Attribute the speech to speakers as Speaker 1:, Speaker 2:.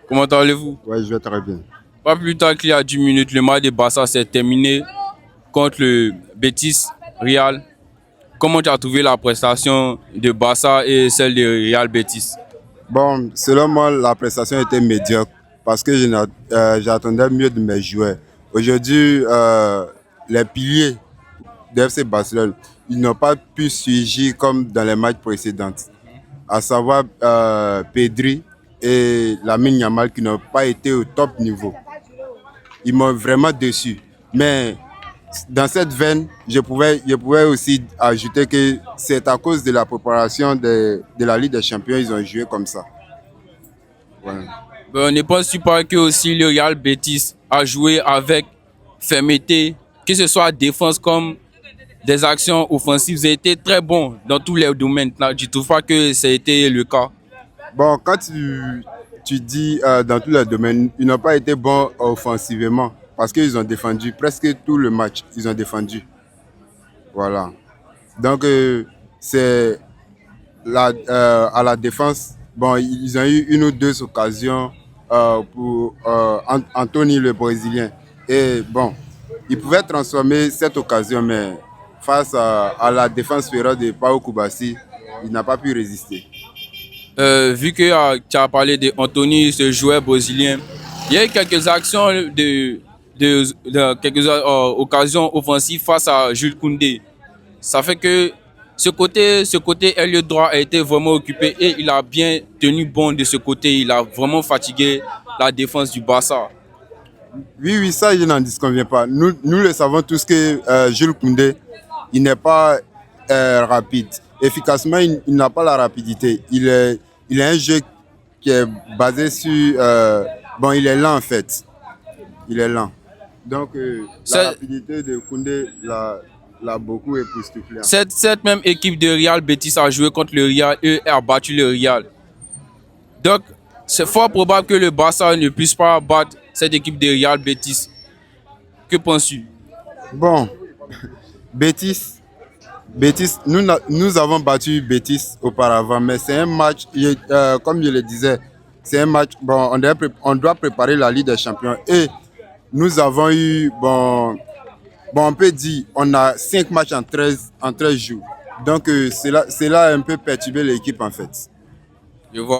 Speaker 1: Comment allez-vous?
Speaker 2: Ouais, je vais très bien.
Speaker 1: Pas plus tard qu'il y a 10 minutes, le match de Barça s'est terminé contre le Betis Real. Comment tu as trouvé la prestation de Barça et celle de Real Betis?
Speaker 2: Bon, selon moi, la prestation était médiocre parce que j'attendais mieux de mes joueurs. Aujourd'hui, les piliers de FC Barcelone, ils n'ont pas pu surgir comme dans les matchs précédents, à savoir Pedri et Lamine Yamal qui n'ont pas été au top niveau. Ils m'ont vraiment déçu. Mais dans cette veine, je pouvais aussi ajouter que c'est à cause de la préparation de la Ligue des Champions, ils ont joué comme ça. Ouais.
Speaker 1: Ne penses-tu pas que aussi le Real Betis a joué avec fermeté, que ce soit défense comme des actions offensives, ils étaient très bons dans tous les domaines. Tu ne trouves pas que ça a été le cas?
Speaker 2: Bon, quand tu dis dans tous les domaines, ils n'ont pas été bons offensivement parce qu'ils ont défendu presque tout le match. Ils ont défendu. Voilà. Donc, c'est à la défense. Bon, ils ont eu une ou deux occasions pour Anthony le Brésilien. Et bon, ils pouvaient transformer cette occasion, mais face à la défense féroce de Pau Kubasi, il n'a pas pu résister.
Speaker 1: Vu que tu as parlé d'Anthony, ce joueur brésilien, il y a eu quelques actions de quelques occasions offensives face à Jules Koundé. Ça fait que ce côté ailier droit a été vraiment occupé et il a bien tenu bon de ce côté. Il a vraiment fatigué la défense du Barça.
Speaker 2: Oui, oui, ça, je n'en disconviens pas. Nous le savons tous que Jules Koundé, il n'est pas rapide. Efficacement, il n'a pas la rapidité. Il a un jeu qui est basé sur... bon, il est lent en fait. Il est lent. Donc, la
Speaker 1: C'est-
Speaker 2: rapidité de Koundé l'a beaucoup époustouflé.
Speaker 1: Cette même équipe de Real Betis a joué contre le Real et a battu le Real. Donc, c'est fort probable que le Barça ne puisse pas battre cette équipe de Real Betis. Que penses-tu?
Speaker 2: Bon, Betis, nous avons battu Betis auparavant, mais c'est un match, comme je le disais, c'est un match, bon, on doit préparer la Ligue des Champions. Et nous avons eu, bon, on peut dire, on a 5 matchs en 13 jours. Donc, cela a un peu perturbé l'équipe en fait.
Speaker 1: Je vois.